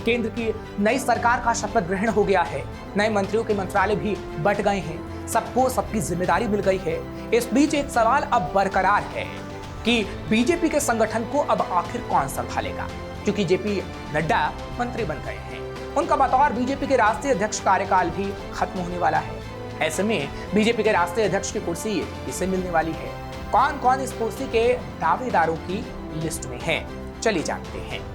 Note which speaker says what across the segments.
Speaker 1: केंद्र की नई सरकार का शपथ ग्रहण हो गया है। नए मंत्रियों के मंत्रालय भी बंट गए हैं। सबको सबकी जिम्मेदारी मिल गई है। इस बीच एक सवाल अब बरकरार है कि बीजेपी के संगठन को अब आखिर कौन संभालेगा, क्योंकि जेपी नड्डा मंत्री बन गए हैं। उनका बतौर बीजेपी के राष्ट्रीय अध्यक्ष कार्यकाल भी खत्म होने वाला है। ऐसे में बीजेपी के राष्ट्रीय अध्यक्ष की कुर्सी किसे मिलने वाली है? कौन कौन इस कुर्सी के दावेदारों की लिस्ट में है? चलिए जानते हैं।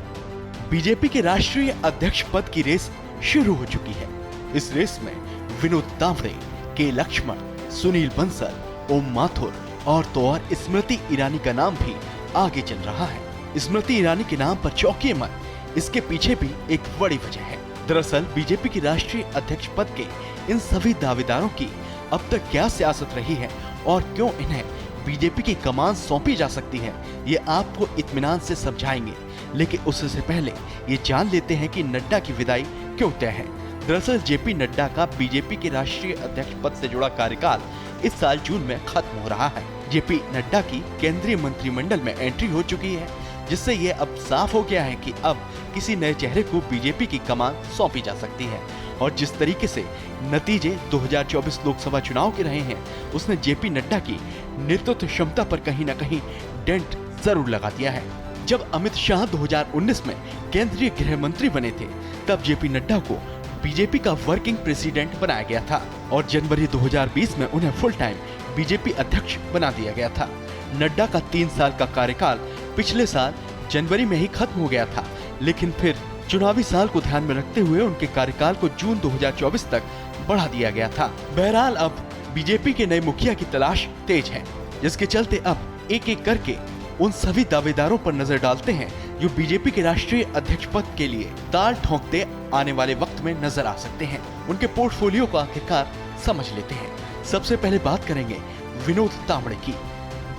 Speaker 2: बीजेपी के राष्ट्रीय अध्यक्ष पद की रेस शुरू हो चुकी है। इस रेस में विनोद तावड़े, के लक्ष्मण, सुनील बंसल, ओम माथुर और तो और स्मृति ईरानी का नाम भी आगे चल रहा है। स्मृति ईरानी के नाम पर चौंकिए मत, इसके पीछे भी एक बड़ी वजह है। दरअसल बीजेपी की राष्ट्रीय अध्यक्ष पद के इन सभी दावेदारों की अब तक क्या सियासत रही है और क्यों इन्हें बीजेपी की कमान सौंपी जा सकती है, ये आपको इत्मीनान से समझाएंगे। लेकिन उससे पहले ये जान लेते हैं कि नड्डा की विदाई क्यों तय है। दरअसल जेपी नड्डा का बीजेपी के राष्ट्रीय अध्यक्ष पद से जुड़ा कार्यकाल इस साल जून में खत्म हो रहा है। जेपी नड्डा की केंद्रीय मंत्रिमंडल में एंट्री हो चुकी है, जिससे ये अब साफ हो गया है कि अब किसी नए चेहरे को बीजेपी की कमान सौंपी जा सकती है। और जिस तरीके से नतीजे 2024 लोकसभा चुनाव के रहे हैं, उसने जेपी नड्डा की नेतृत्व क्षमता पर कहीं न कहीं डेंट जरूर लगा दिया है। जब अमित शाह 2019 में केंद्रीय गृह मंत्री बने थे, तब जेपी नड्डा को बीजेपी का वर्किंग प्रेसिडेंट बनाया गया था और जनवरी 2020 में उन्हें फुल टाइम बीजेपी अध्यक्ष बना दिया गया था। नड्डा का 3 साल का कार्यकाल पिछले साल जनवरी में ही खत्म हो गया था, लेकिन फिर चुनावी साल को ध्यान में रखते हुए उनके कार्यकाल को जून 2024 तक बढ़ा दिया गया था। बहरहाल अब बीजेपी के नए मुखिया की तलाश तेज है, जिसके चलते अब एक एक करके उन सभी दावेदारों पर नजर डालते हैं जो बीजेपी के राष्ट्रीय अध्यक्ष पद के लिए ताल ठोंकते आने वाले वक्त में नजर आ सकते हैं। उनके पोर्टफोलियो को आखिरकार समझ लेते हैं। सबसे पहले बात करेंगे विनोद तावड़े की।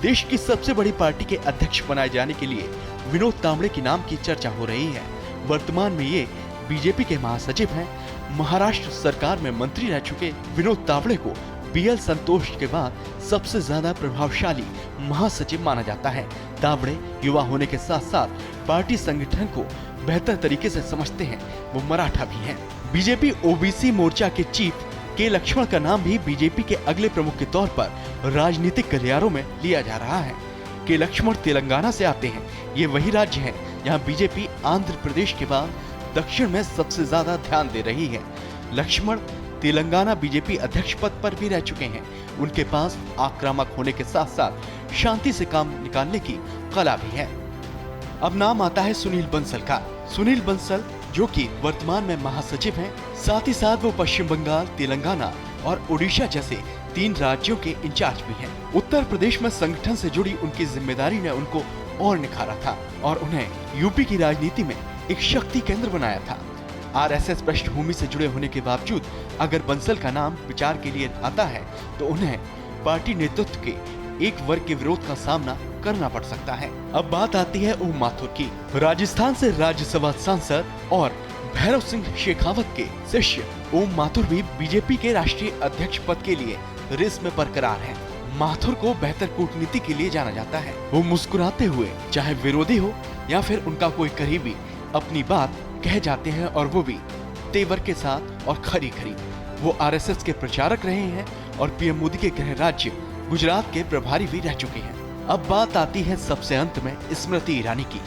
Speaker 2: देश की सबसे बड़ी पार्टी के अध्यक्ष बनाए जाने के लिए विनोद तावड़े के नाम की चर्चा हो रही है। वर्तमान में ये बीजेपी के महासचिव हैं। महाराष्ट्र सरकार में मंत्री रह चुके विनोद तावड़े को बीएल संतोष के बाद सबसे ज्यादा प्रभावशाली महासचिव माना जाता है। तावड़े युवा होने के साथ साथ पार्टी संगठन को बेहतर तरीके से समझते हैं। वो मराठा भी हैं। बीजेपी ओबीसी मोर्चा के चीफ के लक्ष्मण का नाम भी बीजेपी के अगले प्रमुख के तौर पर राजनीतिक गलियारों में लिया जा रहा है। के लक्ष्मण तेलंगाना से आते हैं। ये वही राज्य है जहां बीजेपी आंध्र प्रदेश के बाद दक्षिण में सबसे ज्यादा ध्यान दे रही है। लक्ष्मण तेलंगाना बीजेपी अध्यक्ष पद पर भी रह चुके हैं। उनके पास आक्रामक होने के साथ साथ शांति से काम निकालने की कला भी है। अब नाम आता है सुनील बंसल का। सुनील बंसल जो कि वर्तमान में महासचिव हैं, साथ ही साथ वो पश्चिम बंगाल, तेलंगाना और उड़ीसा जैसे 3 राज्यों के इंचार्ज भी हैं। उत्तर प्रदेश में संगठन से जुड़ी उनकी जिम्मेदारी ने उनको और निखारा था और उन्हें यूपी की राजनीति में एक शक्ति केंद्र बनाया था। आरएसएस पृष्ठभूमि से जुड़े होने के बावजूद अगर बंसल का नाम विचार के लिए आता है तो उन्हें पार्टी नेतृत्व के एक वर्ग के विरोध का सामना करना पड़ सकता है। अब बात आती है ओम माथुर की। राजस्थान से राज्यसभा सांसद और भैरव सिंह शेखावत के शिष्य ओम माथुर भी बीजेपी के राष्ट्रीय अध्यक्ष पद के लिए रेस में बरकरार हैं। माथुर को बेहतर कूटनीति के लिए जाना जाता है। वो मुस्कुराते हुए, चाहे विरोधी हो या फिर उनका कोई करीबी, अपनी बात कह जाते हैं और वो भी तेवर के साथ और खरी खरी। वो आरएसएस के प्रचारक रहे हैं और पीएम मोदी के गृह राज्य गुजरात के प्रभारी भी रह चुके हैं। अब बात आती है सबसे अंत में स्मृति ईरानी की।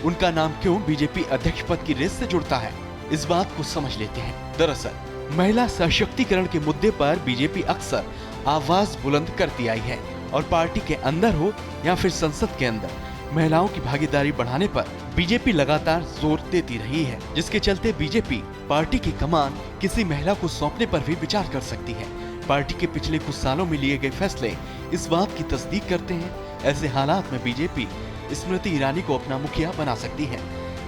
Speaker 2: उनका नाम क्यों बीजेपी अध्यक्ष पद की रेस से जुड़ता है, इस बात को समझ लेते हैं। दरअसल महिला सशक्तिकरण के मुद्दे पर बीजेपी अक्सर आवाज बुलंद करती आई है और पार्टी के अंदर हो या फिर संसद के अंदर महिलाओं की भागीदारी बढ़ाने पर बीजेपी लगातार जोर देती रही है, जिसके चलते बीजेपी पार्टी की कमान किसी महिला को सौंपने पर भी विचार कर सकती है। पार्टी के पिछले कुछ सालों में लिए गए फैसले इस बात की तस्दीक करते हैं। ऐसे हालात में बीजेपी स्मृति ईरानी को अपना मुखिया बना सकती है।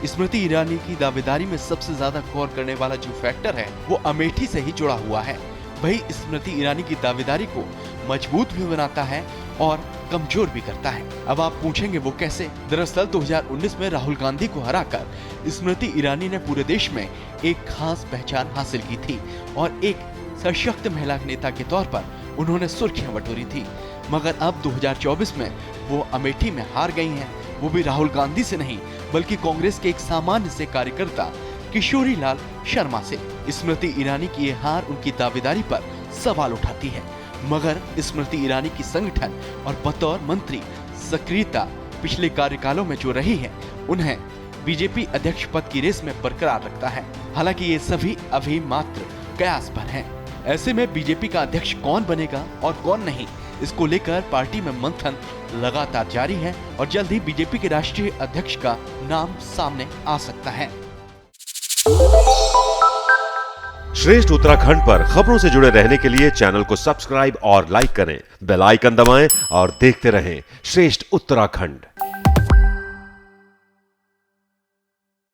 Speaker 2: स्मृति ईरानी की दावेदारी में सबसे ज्यादा गौर करने वाला जो फैक्टर है वो अमेठी से ही जुड़ा हुआ है। वही स्मृति ईरानी की दावेदारी को मजबूत भी बनाता है और कमजोर भी करता है। अब आप पूछेंगे वो कैसे? दरअसल 2019 में राहुल गांधी को हराकर स्मृति ईरानी ने पूरे देश में एक खास पहचान हासिल की थी और एक सशक्त महिला नेता के तौर पर उन्होंने सुर्खियां बटोरी थी। मगर अब 2024 में वो अमेठी में हार गई हैं। वो भी राहुल गांधी से नहीं बल्कि कांग्रेस के एक सामान्य से कार्यकर्ता किशोरी लाल शर्मा से। स्मृति ईरानी की ये हार उनकी दावेदारी पर सवाल उठाती है, मगर स्मृति ईरानी की संगठन और बतौर मंत्री सक्रियता पिछले कार्यकालों में जो रही है, उन्हें बीजेपी अध्यक्ष पद की रेस में बरकरार रखता है। हालांकि ये सभी अभी मात्र कयास पर हैं। ऐसे में बीजेपी का अध्यक्ष कौन बनेगा और कौन नहीं, इसको लेकर पार्टी में मंथन लगातार जारी है और जल्द ही बीजेपी के राष्ट्रीय अध्यक्ष का नाम सामने आ सकता है।
Speaker 3: श्रेष्ठ उत्तराखंड पर खबरों से जुड़े रहने के लिए चैनल को सब्सक्राइब और लाइक करें, बेल आइकन दबाएं और देखते रहें श्रेष्ठ उत्तराखंड।